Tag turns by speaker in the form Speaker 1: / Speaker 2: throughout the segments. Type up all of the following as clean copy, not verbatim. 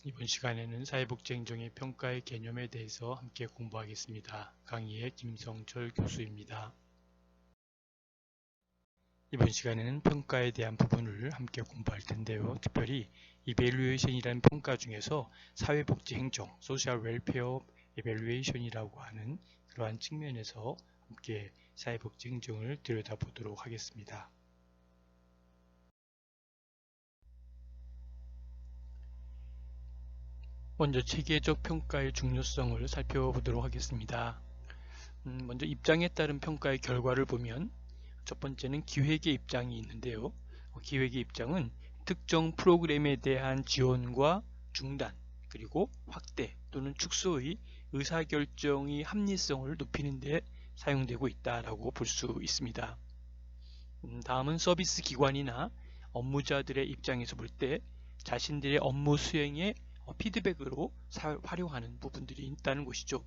Speaker 1: 이번 시간에는 사회복지행정의 평가의 개념에 대해서 함께 공부하겠습니다. 강의의 김성철 교수입니다. 이번 시간에는 평가에 대한 부분을 함께 공부할 텐데요. 특별히 이밸류에이션이라는 평가 중에서 사회복지행정, 소셜 웰페어 이밸류에이션이라고 하는 그러한 측면에서 함께 사회복지행정을 들여다보도록 하겠습니다. 먼저 체계적 평가의 중요성을 살펴보도록 하겠습니다. 먼저 입장에 따른 평가의 결과를 보면 첫 번째는 기획의 입장이 있는데요. 기획의 입장은 특정 프로그램에 대한 지원과 중단, 그리고 확대 또는 축소의 의사결정의 합리성을 높이는 데 사용되고 있다고 볼 수 있습니다. 다음은 서비스 기관이나 업무자들의 입장에서 볼 때 자신들의 업무 수행에 피드백으로 활용하는 부분들이 있다는 것이죠.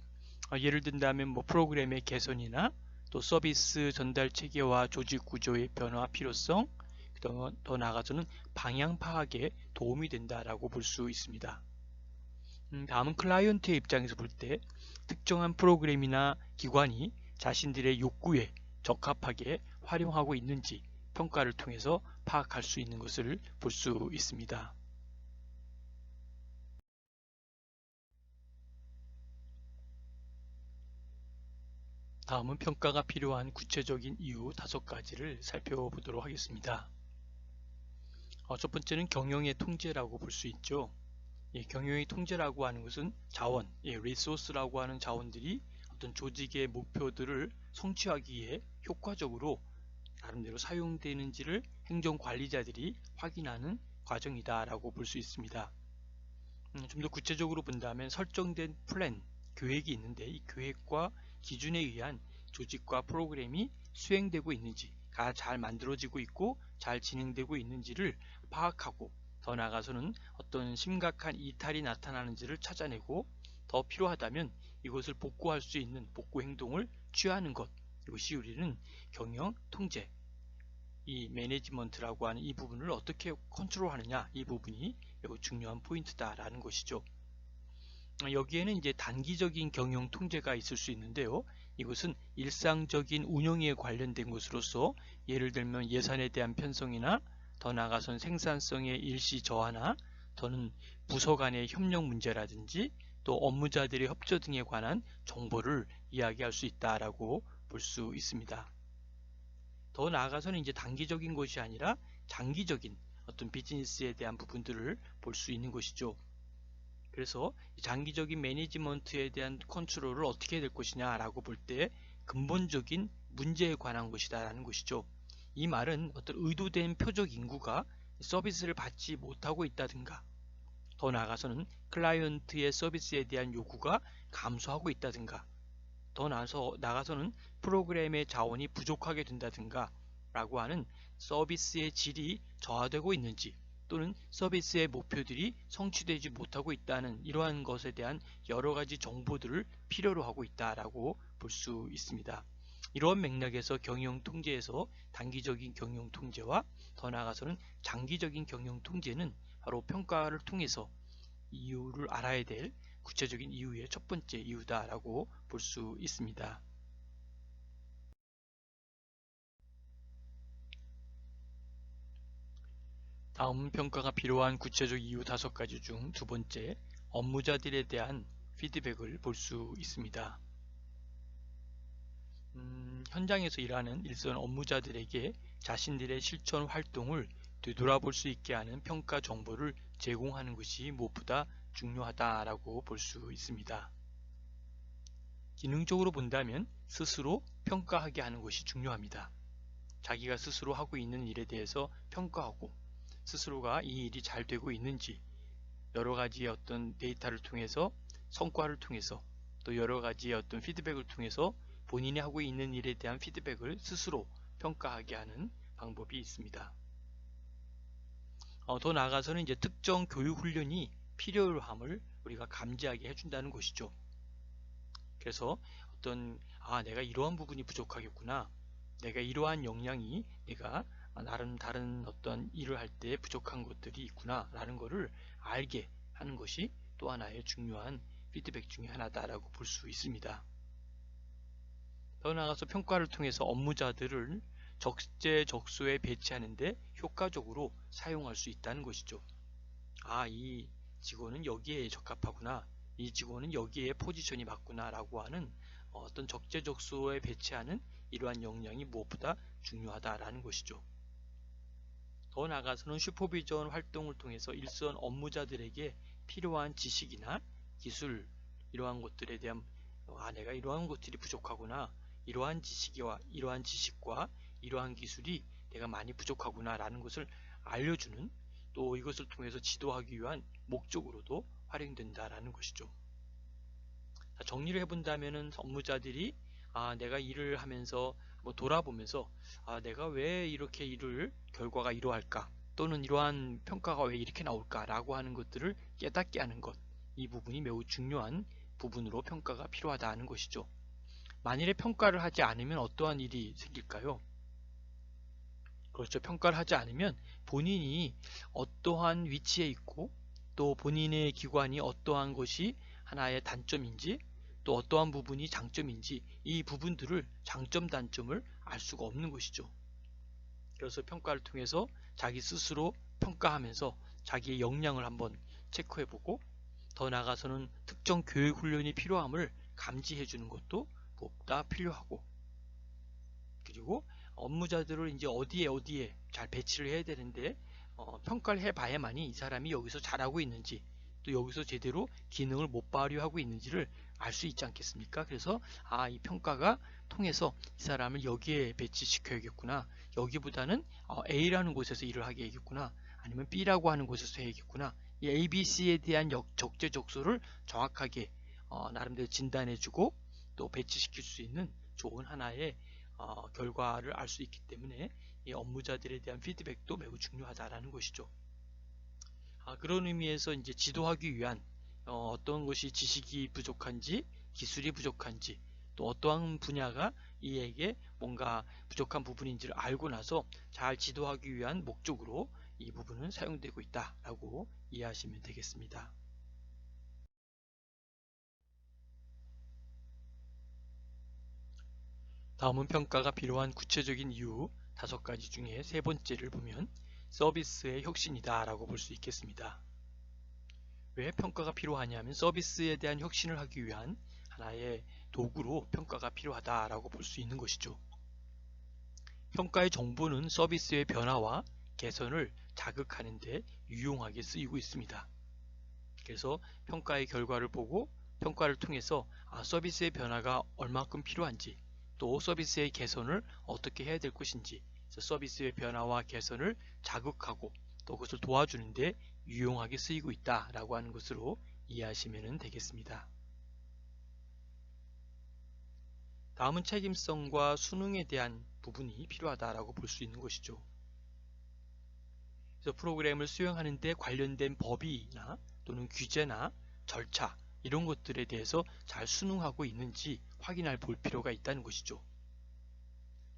Speaker 1: 예를 든다면 프로그램의 개선이나 또 서비스 전달 체계와 조직 구조의 변화 필요성, 더 나아가서는 방향 파악에 도움이 된다라고 볼 수 있습니다. 다음은 클라이언트의 입장에서 볼 때 특정한 프로그램이나 기관이 자신들의 욕구에 적합하게 활용하고 있는지 평가를 통해서 파악할 수 있는 것을 볼 수 있습니다. 다음은 평가가 필요한 구체적인 이유 5가지를 살펴보도록 하겠습니다. 첫 번째는 경영의 통제라고 볼 수 있죠. 경영의 통제라고 하는 것은 자원, 리소스라고 하는 자원들이 어떤 조직의 목표들을 성취하기 위해 효과적으로 나름대로 사용되는지를 행정관리자들이 확인하는 과정이다라고 볼 수 있습니다. 좀 더 구체적으로 본다면 설정된 플랜, 계획이 있는데 이 계획과 기준에 의한 조직과 프로그램이 수행되고 있는지가 잘 만들어지고 있고 잘 진행되고 있는지를 파악하고 더 나아가서는 어떤 심각한 이탈이 나타나는지를 찾아내고 더 필요하다면 이것을 복구할 수 있는 복구 행동을 취하는 것, 이것이 우리는 경영 통제, 이 매니지먼트라고 하는 이 부분을 어떻게 컨트롤하느냐, 이 부분이 매우 중요한 포인트다라는 것이죠. 여기에는 이제 단기적인 경영 통제가 있을 수 있는데요. 이것은 일상적인 운영에 관련된 것으로서 예를 들면 예산에 대한 편성이나 더 나아가선 생산성의 일시 저하나 또는 부서 간의 협력 문제라든지 또 업무자들의 협조 등에 관한 정보를 이야기할 수 있다라고 볼 수 있습니다. 더 나아가서는 이제 단기적인 것이 아니라 장기적인 어떤 비즈니스에 대한 부분들을 볼 수 있는 것이죠. 그래서 장기적인 매니지먼트에 대한 컨트롤을 어떻게 해야 될 것이냐 라고 볼 때 근본적인 문제에 관한 것이다 라는 것이죠. 이 말은 어떤 의도된 표적 인구가 서비스를 받지 못하고 있다든가 더 나아가서는 클라이언트의 서비스에 대한 요구가 감소하고 있다든가 더 나아가서는 프로그램의 자원이 부족하게 된다든가 라고 하는 서비스의 질이 저하되고 있는지 또는 서비스의 목표들이 성취되지 못하고 있다는 이러한 것에 대한 여러가지 정보들을 필요로 하고 있다라고 볼 수 있습니다. 이러한 맥락에서 경영 통제에서 단기적인 경영 통제와 더 나아가서는 장기적인 경영 통제는 바로 평가를 통해서 이유를 알아야 될 구체적인 이유의 첫 번째 이유다라고 볼 수 있습니다. 다음 평가가 필요한 구체적 이유 5가지 중 두 번째, 업무자들에 대한 피드백을 볼 수 있습니다. 현장에서 일하는 일선 업무자들에게 자신들의 실천 활동을 되돌아볼 수 있게 하는 평가 정보를 제공하는 것이 무엇보다 중요하다라고 볼 수 있습니다. 기능적으로 본다면 스스로 평가하게 하는 것이 중요합니다. 자기가 스스로 하고 있는 일에 대해서 평가하고 스스로가 이 일이 잘 되고 있는지 여러가지의 어떤 데이터를 통해서 성과를 통해서 또 여러가지의 어떤 피드백을 통해서 본인이 하고 있는 일에 대한 피드백을 스스로 평가하게 하는 방법이 있습니다. 더 나아가서는 이제 특정 교육 훈련이 필요함을 우리가 감지하게 해준다는 것이죠. 그래서 어떤 내가 이러한 부분이 부족하겠구나, 내가 이러한 역량이 내가 나름 다른 어떤 일을 할 때 부족한 것들이 있구나 라는 것을 알게 하는 것이 또 하나의 중요한 피드백 중에 하나다라고 볼 수 있습니다. 더 나아가서 평가를 통해서 업무자들을 적재적소에 배치하는데 효과적으로 사용할 수 있다는 것이죠. 이 직원은 여기에 적합하구나, 이 직원은 여기에 포지션이 맞구나 라고 하는 어떤 적재적소에 배치하는 이러한 역량이 무엇보다 중요하다라는 것이죠. 더 나아가서는 슈퍼비전 활동을 통해서 일선 업무자들에게 필요한 지식이나 기술, 이러한 것들에 대한 내가 이러한 것들이 부족하구나, 이러한 지식과 이러한 기술이 내가 많이 부족하구나 라는 것을 알려주는, 또 이것을 통해서 지도하기 위한 목적으로도 활용된다라는 것이죠. 정리를 해본다면 업무자들이 내가 일을 하면서 돌아보면서 내가 왜 이렇게 결과가 이러할까, 또는 이러한 평가가 왜 이렇게 나올까 라고 하는 것들을 깨닫게 하는 것, 이 부분이 매우 중요한 부분으로 평가가 필요하다는 것이죠. 만일에 평가를 하지 않으면 어떠한 일이 생길까요? 그렇죠. 평가를 하지 않으면 본인이 어떠한 위치에 있고, 또 본인의 기관이 어떠한 것이 하나의 단점인지, 또 어떠한 부분이 장점인지, 이 부분들을 장점 단점을 알 수가 없는 것이죠. 그래서 평가를 통해서 자기 스스로 평가하면서 자기의 역량을 한번 체크해보고, 더 나아가서는 특정 교육 훈련이 필요함을 감지해 주는 것도 무엇보다 필요하고, 그리고 업무자들을 이제 어디에 잘 배치를 해야 되는데 평가를 해봐야만이 이 사람이 여기서 잘하고 있는지, 또 여기서 제대로 기능을 못 발휘하고 있는지를 알 수 있지 않겠습니까? 그래서 이 평가가 통해서 이 사람을 여기에 배치시켜야겠구나, 여기보다는 A라는 곳에서 일을 하게 해야겠구나, 아니면 B라고 하는 곳에서 해야겠구나, 이 A, B, C에 대한 적재적소를 정확하게 나름대로 진단해주고 또 배치시킬 수 있는 좋은 하나의 결과를 알 수 있기 때문에 이 업무자들에 대한 피드백도 매우 중요하다라는 것이죠. 그런 의미에서 이제 지도하기 위한 어떤 것이 지식이 부족한지, 기술이 부족한지, 또 어떠한 분야가 이에게 뭔가 부족한 부분인지를 알고 나서 잘 지도하기 위한 목적으로 이 부분은 사용되고 있다라고 이해하시면 되겠습니다. 다음은 평가가 필요한 구체적인 이유 5가지 중에 3번째를 보면 서비스의 혁신이다 라고 볼 수 있겠습니다. 왜 평가가 필요하냐면 서비스에 대한 혁신을 하기 위한 하나의 도구로 평가가 필요하다라고 볼 수 있는 것이죠. 평가의 정보는 서비스의 변화와 개선을 자극하는 데 유용하게 쓰이고 있습니다. 그래서 평가의 결과를 보고 평가를 통해서 서비스의 변화가 얼마큼 필요한지, 또 서비스의 개선을 어떻게 해야 될 것인지, 서비스의 변화와 개선을 자극하고 또 그것을 도와주는 데 유용하게 쓰이고 있다라고 하는 것으로 이해하시면 되겠습니다. 다음은 책임성과 수능에 대한 부분이 필요하다라고 볼 수 있는 것이죠. 그래서 프로그램을 수행하는 데 관련된 법이나 또는 규제나 절차, 이런 것들에 대해서 잘 수능하고 있는지 확인할 볼 필요가 있다는 것이죠.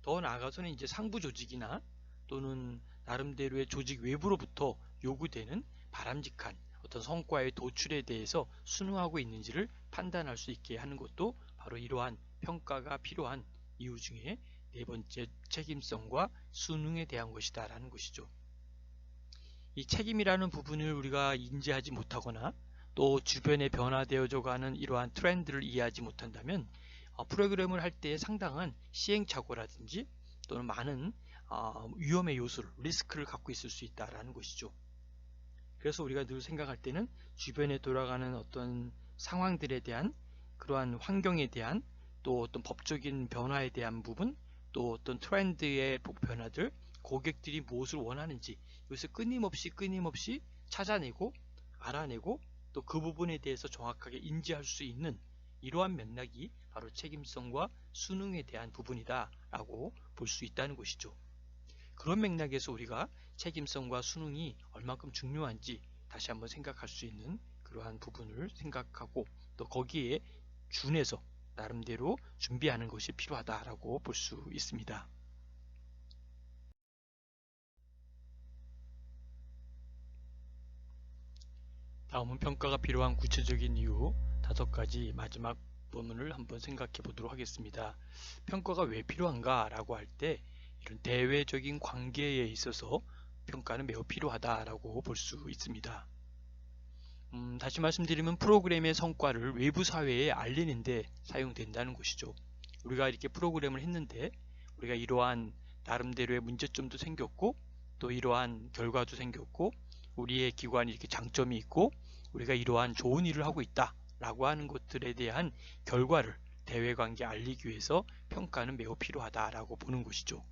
Speaker 1: 더 나아가서는 이제 상부 조직이나 또는 나름대로의 조직 외부로부터 요구되는 바람직한 어떤 성과의 도출에 대해서 수능하고 있는지를 판단할 수 있게 하는 것도 바로 이러한 평가가 필요한 이유 중에 4번째 책임성과 수능에 대한 것이다 라는 것이죠. 이 책임이라는 부분을 우리가 인지하지 못하거나 또 주변에 변화되어져 가는 이러한 트렌드를 이해하지 못한다면 프로그램을 할 때 상당한 시행착오라든지 또는 많은 위험의 요소를, 리스크를 갖고 있을 수 있다라는 것이죠. 그래서 우리가 늘 생각할 때는 주변에 돌아가는 어떤 상황들에 대한, 그러한 환경에 대한, 또 어떤 법적인 변화에 대한 부분, 또 어떤 트렌드의 변화들, 고객들이 무엇을 원하는지 이것을 끊임없이 찾아내고 알아내고 또 그 부분에 대해서 정확하게 인지할 수 있는 이러한 맥락이 바로 책임성과 수능에 대한 부분이다 라고 볼 수 있다는 것이죠. 그런 맥락에서 우리가 책임성과 수능이 얼만큼 중요한지 다시 한번 생각할 수 있는 그러한 부분을 생각하고 또 거기에 준해서 나름대로 준비하는 것이 필요하다라고 볼 수 있습니다. 다음은 평가가 필요한 구체적인 이유 5가지 마지막 부분을 한번 생각해 보도록 하겠습니다. 평가가 왜 필요한가 라고 할 때 이런 대외적인 관계에 있어서 평가는 매우 필요하다라고 볼 수 있습니다. 다시 말씀드리면 프로그램의 성과를 외부 사회에 알리는데 사용된다는 것이죠. 우리가 이렇게 프로그램을 했는데 우리가 이러한 나름대로의 문제점도 생겼고 또 이러한 결과도 생겼고 우리의 기관이 이렇게 장점이 있고 우리가 이러한 좋은 일을 하고 있다 라고 하는 것들에 대한 결과를 대외관계에 알리기 위해서 평가는 매우 필요하다라고 보는 것이죠.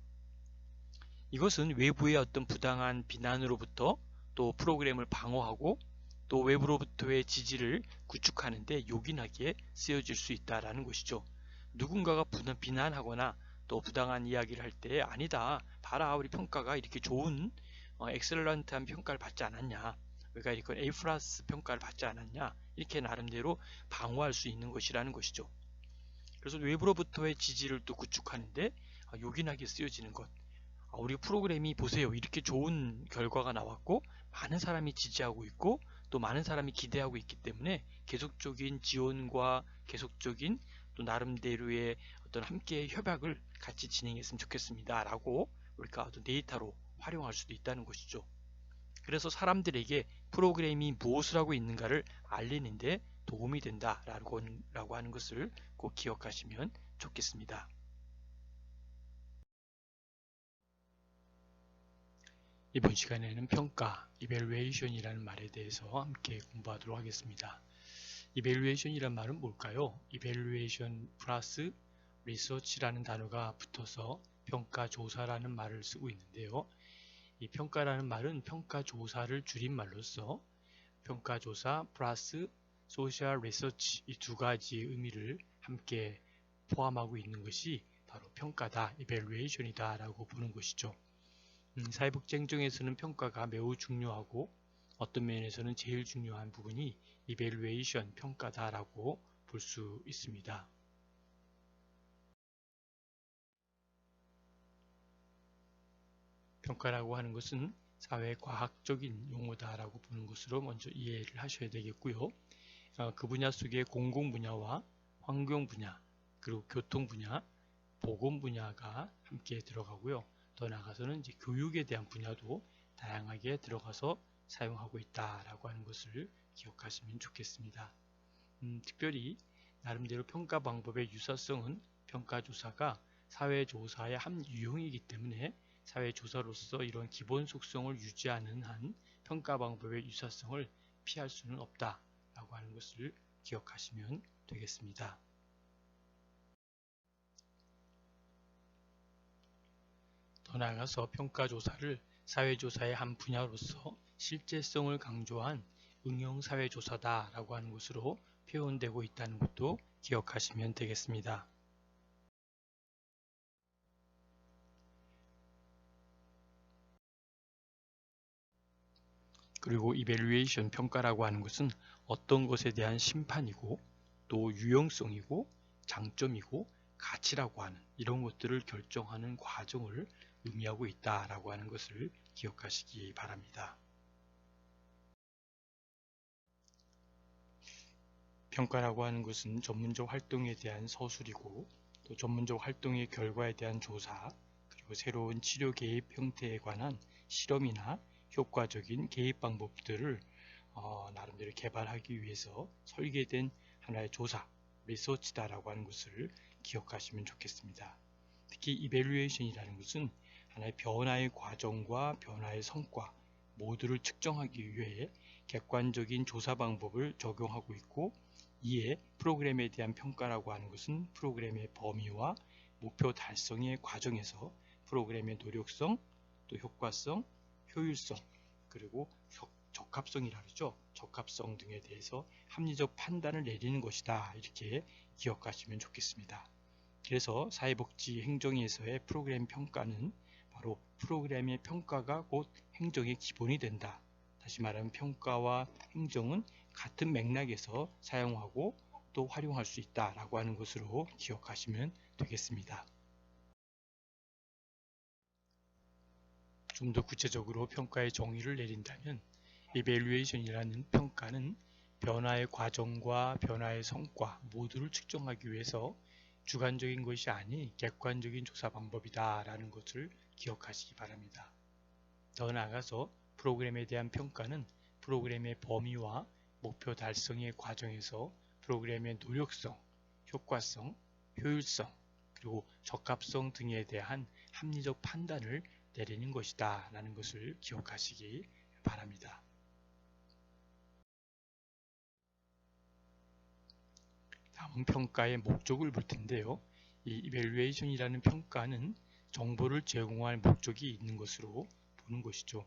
Speaker 1: 이것은 외부의 어떤 부당한 비난으로부터 또 프로그램을 방어하고 또 외부로부터의 지지를 구축하는데 요긴하게 쓰여질 수 있다라는 것이죠. 누군가가 비난하거나 또 부당한 이야기를 할 때 아니다, 봐라, 우리 평가가 이렇게 좋은 엑셀런트한 평가를 받지 않았냐, 우리가 이렇게 A 플러스 평가를 받지 않았냐, 이렇게 나름대로 방어할 수 있는 것이라는 것이죠. 그래서 외부로부터의 지지를 또 구축하는데 요긴하게 쓰여지는 것. 우리 프로그램이 보세요, 이렇게 좋은 결과가 나왔고 많은 사람이 지지하고 있고 또 많은 사람이 기대하고 있기 때문에 계속적인 지원과 계속적인 또 나름대로의 어떤 함께 협약을 같이 진행했으면 좋겠습니다 라고 우리가 어떤 데이터로 활용할 수도 있다는 것이죠. 그래서 사람들에게 프로그램이 무엇을 하고 있는가를 알리는데 도움이 된다라고 하는 것을 꼭 기억하시면 좋겠습니다. 이번 시간에는 평가, evaluation이라는 말에 대해서 함께 공부하도록 하겠습니다. evaluation이란 말은 뭘까요? evaluation 플러스 research라는 단어가 붙어서 평가조사라는 말을 쓰고 있는데요. 이 평가라는 말은 평가조사를 줄임말로써 평가조사 플러스 social research 이 2가지의 의미를 함께 포함하고 있는 것이 바로 평가다, evaluation이다 라고 보는 것이죠. 사회복지 행정에서는 평가가 매우 중요하고 어떤 면에서는 제일 중요한 부분이 evaluation, 평가다라고 볼 수 있습니다. 평가라고 하는 것은 사회과학적인 용어다라고 보는 것으로 먼저 이해를 하셔야 되겠고요. 그 분야 속에 공공 분야와 환경 분야, 그리고 교통 분야, 보건 분야가 함께 들어가고요. 더 나아가서는 이제 교육에 대한 분야도 다양하게 들어가서 사용하고 있다라고 하는 것을 기억하시면 좋겠습니다. 특별히 나름대로 평가 방법의 유사성은 평가조사가 사회조사의 한 유형이기 때문에 사회조사로서 이런 기본 속성을 유지하는 한 평가 방법의 유사성을 피할 수는 없다라고 하는 것을 기억하시면 되겠습니다. 더 나아가서 평가조사를 사회조사의 한 분야로서 실제성을 강조한 응용사회조사다라고 하는 것으로 표현되고 있다는 것도 기억하시면 되겠습니다. 그리고 evaluation, 평가라고 하는 것은 어떤 것에 대한 심판이고 또 유용성이고 장점이고 가치라고 하는 이런 것들을 결정하는 과정을 의미하고 있다라고 하는 것을 기억하시기 바랍니다. 평가라고 하는 것은 전문적 활동에 대한 서술이고 또 전문적 활동의 결과에 대한 조사, 그리고 새로운 치료 개입 형태에 관한 실험이나 효과적인 개입 방법들을 나름대로 개발하기 위해서 설계된 하나의 조사, 리서치다라고 하는 것을 기억하시면 좋겠습니다. 특히 이밸류에이션이라는 것은 하나의 변화의 과정과 변화의 성과 모두를 측정하기 위해 객관적인 조사 방법을 적용하고 있고, 이에 프로그램에 대한 평가라고 하는 것은 프로그램의 범위와 목표 달성의 과정에서 프로그램의 노력성, 또 효과성, 효율성, 그리고 적합성이라 그러죠. 적합성 등에 대해서 합리적 판단을 내리는 것이다. 이렇게 기억하시면 좋겠습니다. 그래서 사회복지 행정에서의 프로그램 평가는 바로 프로그램의 평가가 곧 행정의 기본이 된다. 다시 말하면 평가와 행정은 같은 맥락에서 사용하고 또 활용할 수 있다라고 하는 것으로 기억하시면 되겠습니다. 좀 더 구체적으로 평가의 정의를 내린다면 evaluation이라는 평가는 변화의 과정과 변화의 성과 모두를 측정하기 위해서 주관적인 것이 아닌 객관적인 조사 방법이다 라는 것을 기억하시기 바랍니다. 더 나아가서 프로그램에 대한 평가는 프로그램의 범위와 목표 달성의 과정에서 프로그램의 노력성, 효과성, 효율성, 그리고 적합성 등에 대한 합리적 판단을 내리는 것이다 라는 것을 기억하시기 바랍니다. 다음은 평가의 목적을 볼 텐데요. 이 evaluation이라는 평가는 정보를 제공할 목적이 있는 것으로 보는 것이죠.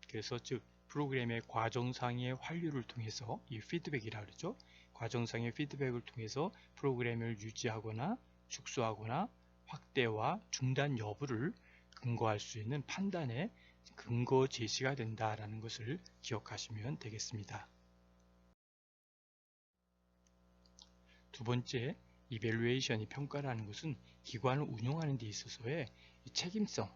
Speaker 1: 그래서 즉 프로그램의 과정상의 환류를 통해서 이 피드백이라 그러죠. 과정상의 피드백을 통해서 프로그램을 유지하거나 축소하거나 확대와 중단 여부를 근거할 수 있는 판단의 근거 제시가 된다라는 것을 기억하시면 되겠습니다. 두 번째, evaluation이 평가라는 것은 기관을 운영하는 데 있어서의 책임성,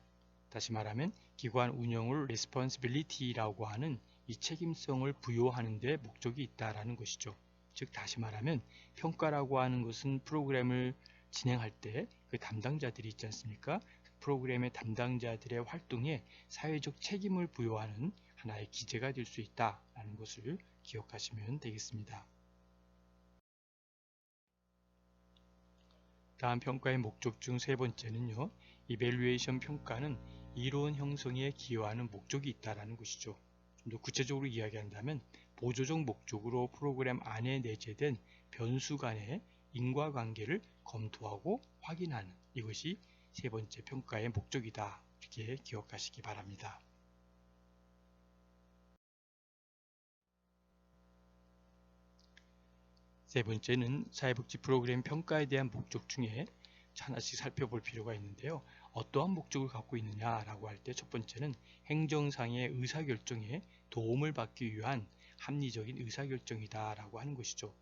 Speaker 1: 다시 말하면 기관 운영을 responsibility라고 하는 이 책임성을 부여하는 데 목적이 있다라는 것이죠. 즉 다시 말하면 평가라고 하는 것은 프로그램을 진행할 때 그 담당자들이 있지 않습니까? 프로그램의 담당자들의 활동에 사회적 책임을 부여하는 하나의 기제가 될 수 있다라는 것을 기억하시면 되겠습니다. 다음 평가의 목적 중 세 번째는요. 이밸류에이션 평가는 이론 형성에 기여하는 목적이 있다는 것이죠. 좀 더 구체적으로 이야기한다면 보조적 목적으로 프로그램 안에 내재된 변수 간의 인과관계를 검토하고 확인하는 이것이 세 번째 평가의 목적이다. 이렇게 기억하시기 바랍니다. 세 번째는 사회복지 프로그램 평가에 대한 목적 중에 하나씩 살펴볼 필요가 있는데요. 어떠한 목적을 갖고 있느냐라고 할 때 첫 번째는 행정상의 의사결정에 도움을 받기 위한 합리적인 의사결정이다 라고 하는 것이죠.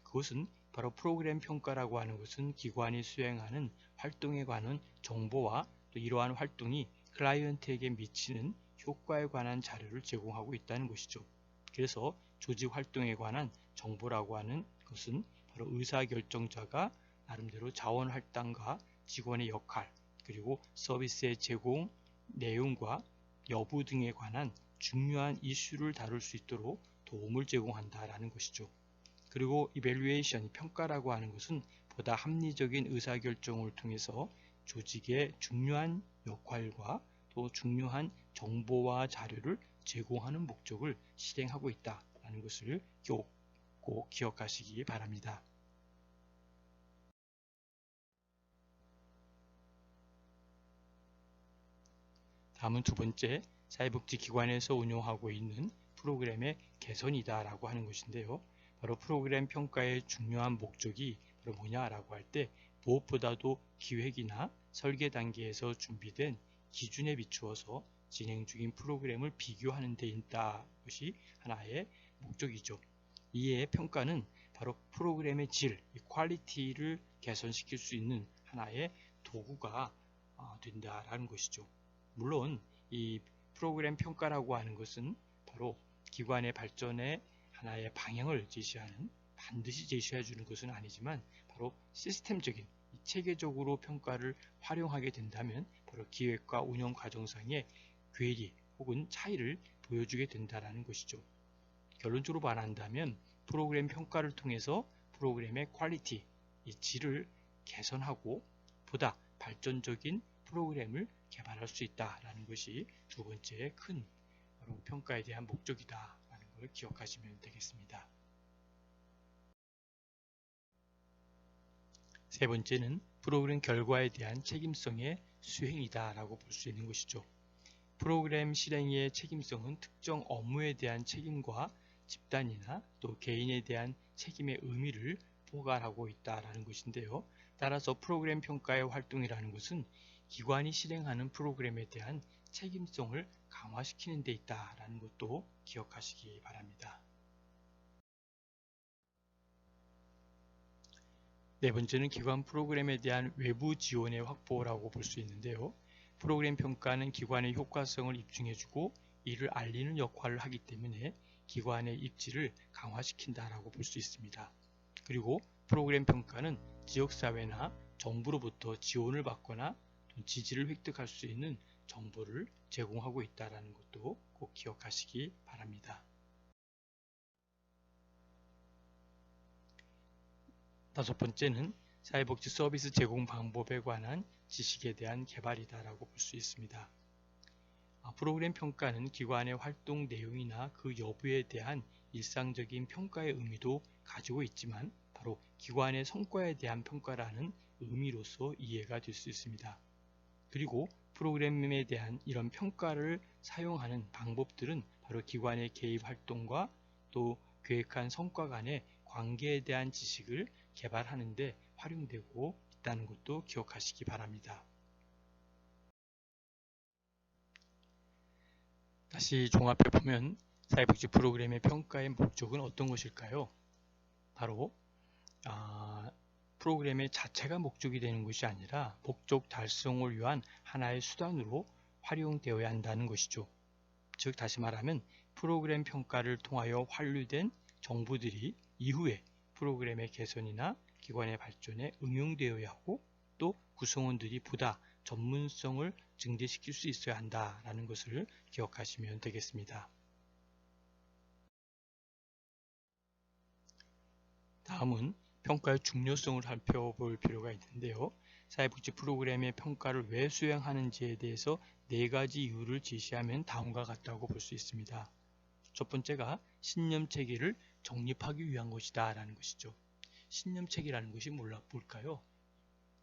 Speaker 1: 그것은 바로 프로그램 평가라고 하는 것은 기관이 수행하는 활동에 관한 정보와 또 이러한 활동이 클라이언트에게 미치는 효과에 관한 자료를 제공하고 있다는 것이죠. 그래서 조직 활동에 관한 정보라고 하는 것은 바로 의사결정자가 나름대로 자원 할당과 직원의 역할, 그리고 서비스의 제공, 내용과 여부 등에 관한 중요한 이슈를 다룰 수 있도록 도움을 제공한다라는 것이죠. 그리고 evaluation, 평가라고 하는 것은 보다 합리적인 의사결정을 통해서 조직의 중요한 역할과 또 중요한 정보와 자료를 제공하는 목적을 실행하고 있다는 것을 꼭 기억하시기 바랍니다. 다음은 두 번째, 사회복지기관에서 운영하고 있는 프로그램의 개선이다 라고 하는 것인데요. 바로 프로그램 평가의 중요한 목적이 바로 뭐냐라고 할 때 무엇보다도 기획이나 설계 단계에서 준비된 기준에 비추어서 진행 중인 프로그램을 비교하는 데 있다 것이 하나의 목적이죠. 이에 평가는 바로 프로그램의 질, 퀄리티를 개선시킬 수 있는 하나의 도구가 된다라는 것이죠. 물론 이 프로그램 평가라고 하는 것은 바로 기관의 발전에 하나의 방향을 제시하는, 반드시 제시해 주는 것은 아니지만 바로 시스템적인, 체계적으로 평가를 활용하게 된다면 바로 기획과 운영 과정상의 괴리 혹은 차이를 보여주게 된다는 것이죠. 결론적으로 말한다면 프로그램 평가를 통해서 프로그램의 퀄리티, 이 질을 개선하고 보다 발전적인 프로그램을 개발할 수 있다는 것이 두 번째 큰 평가에 대한 목적이다 라는 걸 기억하시면 되겠습니다. 세 번째는 프로그램 결과에 대한 책임성의 수행이다 라고 볼 수 있는 것이죠. 프로그램 실행의 책임성은 특정 업무에 대한 책임과 집단이나 또 개인에 대한 책임의 의미를 포괄하고 있다는 것인데요. 따라서 프로그램 평가의 활동이라는 것은 기관이 실행하는 프로그램에 대한 책임성을 강화시키는 데 있다는 것도 기억하시기 바랍니다. 네 번째는 기관 프로그램에 대한 외부 지원의 확보라고 볼 수 있는데요. 프로그램 평가는 기관의 효과성을 입증해주고 이를 알리는 역할을 하기 때문에 기관의 입지를 강화시킨다라고 볼 수 있습니다. 그리고 프로그램 평가는 지역사회나 정부로부터 지원을 받거나 지지를 획득할 수 있는 정보를 제공하고 있다는 것도 꼭 기억하시기 바랍니다. 다섯 번째는 사회복지 서비스 제공 방법에 관한 지식에 대한 개발이다라고 볼 수 있습니다. 프로그램 평가는 기관의 활동 내용이나 그 여부에 대한 일상적인 평가의 의미도 가지고 있지만 바로 기관의 성과에 대한 평가라는 의미로서 이해가 될 수 있습니다. 그리고 프로그램에 대한 이런 평가를 사용하는 방법들은 바로 기관의 개입 활동과 또 계획한 성과 간의 관계에 대한 지식을 개발하는 데 활용되고 있다는 것도 기억하시기 바랍니다. 다시 종합해 보면 사회복지 프로그램의 평가의 목적은 어떤 것일까요? 바로 프로그램의 자체가 목적이 되는 것이 아니라 목적 달성을 위한 하나의 수단으로 활용되어야 한다는 것이죠. 즉 다시 말하면 프로그램 평가를 통하여 환류된 정보들이 이후에 프로그램의 개선이나 기관의 발전에 응용되어야 하고 또 구성원들이 보다 전문성을 증대시킬 수 있어야 한다는 것을 기억하시면 되겠습니다. 다음은 평가의 중요성을 살펴볼 필요가 있는데요. 사회복지 프로그램의 평가를 왜 수행하는지에 대해서 4가지 이유를 제시하면 다음과 같다고 볼 수 있습니다. 첫 번째가 신념체계를 정립하기 위한 것이다 라는 것이죠. 신념체계라는 것이 뭘까요?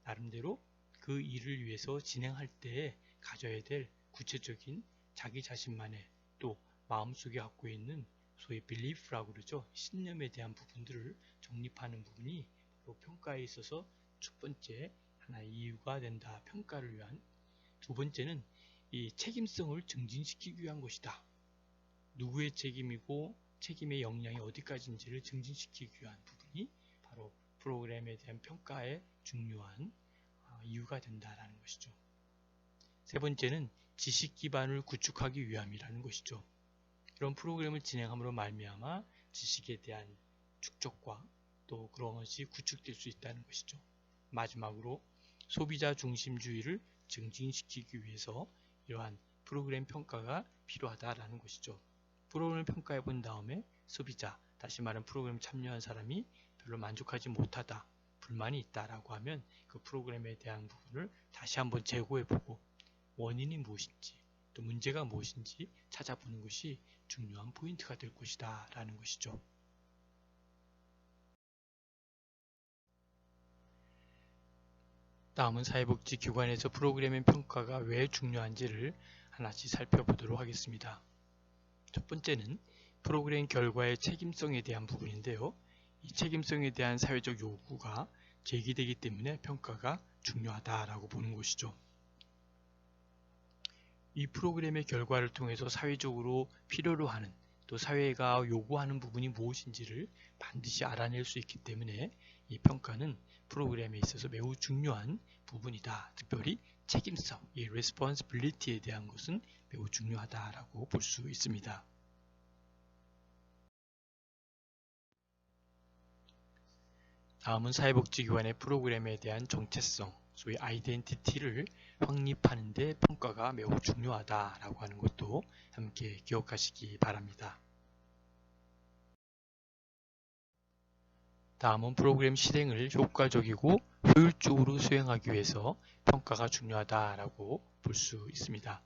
Speaker 1: 나름대로 그 일을 위해서 진행할 때에 가져야 될 구체적인 자기 자신만의 또 마음속에 갖고 있는 소위 belief라고 그러죠. 신념에 대한 부분들을 정립하는 부분이 바로 평가에 있어서 첫 번째 하나의 이유가 된다. 평가를 위한. 두 번째는 이 책임성을 증진시키기 위한 것이다. 누구의 책임이고 책임의 역량이 어디까지인지를 증진시키기 위한 부분이 바로 프로그램에 대한 평가의 중요한 이유가 된다는 것이죠. 세 번째는 지식 기반을 구축하기 위함이라는 것이죠. 이런 프로그램을 진행함으로 말미암아 지식에 대한 축적과 또 그런 것이 구축될 수 있다는 것이죠. 마지막으로 소비자 중심주의를 증진시키기 위해서 이러한 프로그램 평가가 필요하다라는 것이죠. 프로그램을 평가해 본 다음에 소비자, 다시 말하면 프로그램 참여한 사람이 별로 만족하지 못하다, 불만이 있다라고 하면 그 프로그램에 대한 부분을 다시 한번 재고해보고 원인이 무엇인지 또 문제가 무엇인지 찾아보는 것이 중요한 포인트가 될 것이다 라는 것이죠. 다음은 사회복지기관에서 프로그램의 평가가 왜 중요한지를 하나씩 살펴보도록 하겠습니다. 첫 번째는 프로그램 결과의 책임성에 대한 부분인데요. 이 책임성에 대한 사회적 요구가 제기되기 때문에 평가가 중요하다라고 보는 것이죠. 이 프로그램의 결과를 통해서 사회적으로 필요로 하는 또 사회가 요구하는 부분이 무엇인지를 반드시 알아낼 수 있기 때문에 이 평가는 프로그램에 있어서 매우 중요한 부분이다. 특별히 책임성, 이 responsibility에 대한 것은 매우 중요하다라고 볼 수 있습니다. 다음은 사회복지기관의 프로그램에 대한 정체성, 소위 아이덴티티를 확립하는 데 평가가 매우 중요하다라고 하는 것도 함께 기억하시기 바랍니다. 다음은 프로그램 실행을 효과적이고 효율적으로 수행하기 위해서 평가가 중요하다라고 볼 수 있습니다.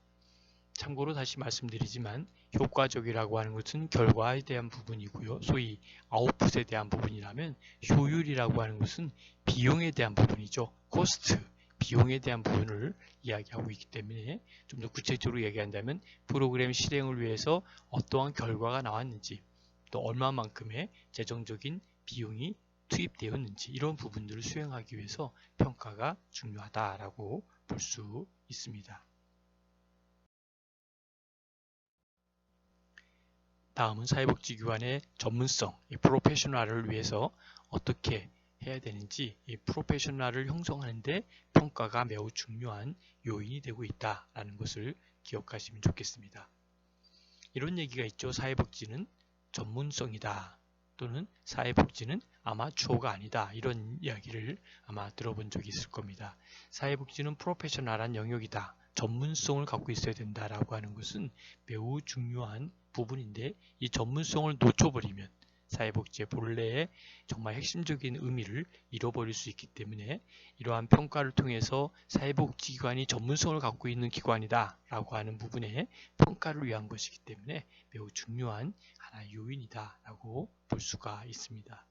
Speaker 1: 참고로 다시 말씀드리지만 효과적이라고 하는 것은 결과에 대한 부분이고요. 소위 아웃풋에 대한 부분이라면 효율이라고 하는 것은 비용에 대한 부분이죠. 코스트, 비용에 대한 부분을 이야기하고 있기 때문에 좀 더 구체적으로 얘기한다면 프로그램 실행을 위해서 어떠한 결과가 나왔는지 또 얼마만큼의 재정적인 비용이 투입되었는지 이런 부분들을 수행하기 위해서 평가가 중요하다라고 볼 수 있습니다. 다음은 사회복지기관의 전문성, 이 프로페셔널을 위해서 어떻게 해야 되는지 이 프로페셔널을 형성하는 데 평가가 매우 중요한 요인이 되고 있다는 것을 기억하시면 좋겠습니다. 이런 얘기가 있죠. 사회복지는 전문성이다. 또는 사회복지는 아마추어가 아니다. 이런 이야기를 아마 들어본 적이 있을 겁니다. 사회복지는 프로페셔널한 영역이다. 전문성을 갖고 있어야 된다라고 하는 것은 매우 중요한 부분인데 이 전문성을 놓쳐버리면 사회복지의 본래의 정말 핵심적인 의미를 잃어버릴 수 있기 때문에 이러한 평가를 통해서 사회복지기관이 전문성을 갖고 있는 기관이다 라고 하는 부분에 평가를 위한 것이기 때문에 매우 중요한 하나의 요인이다 라고 볼 수가 있습니다.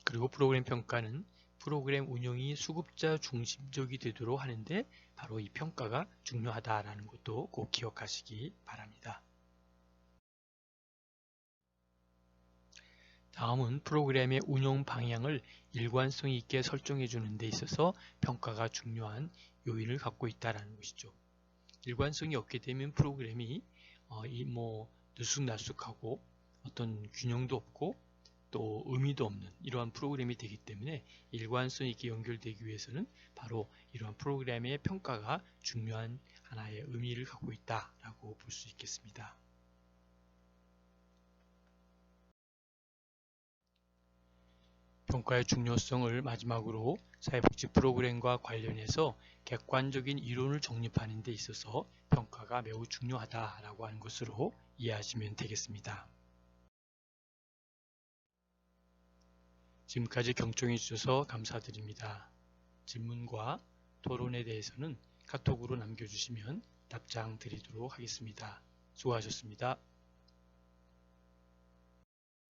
Speaker 1: 그리고 프로그램 평가는 프로그램 운영이 수급자 중심적이 되도록 하는데 바로 이 평가가 중요하다라는 것도 꼭 기억하시기 바랍니다. 다음은 프로그램의 운영 방향을 일관성 있게 설정해 주는 데 있어서 평가가 중요한 요인을 갖고 있다는 것이죠. 일관성이 없게 되면 프로그램이 들쑥날쑥하고 어떤 균형도 없고 또 의미도 없는 이러한 프로그램이 되기 때문에 일관성 있게 연결되기 위해서는 바로 이러한 프로그램의 평가가 중요한 하나의 의미를 갖고 있다라고 볼 수 있겠습니다. 평가의 중요성을 마지막으로 사회복지 프로그램과 관련해서 객관적인 이론을 정립하는 데 있어서 평가가 매우 중요하다라고 하는 것으로 이해하시면 되겠습니다. 지금까지 경청해 주셔서 감사드립니다. 질문과 토론에 대해서는 카톡으로 남겨주시면 답장 드리도록 하겠습니다. 수고하셨습니다.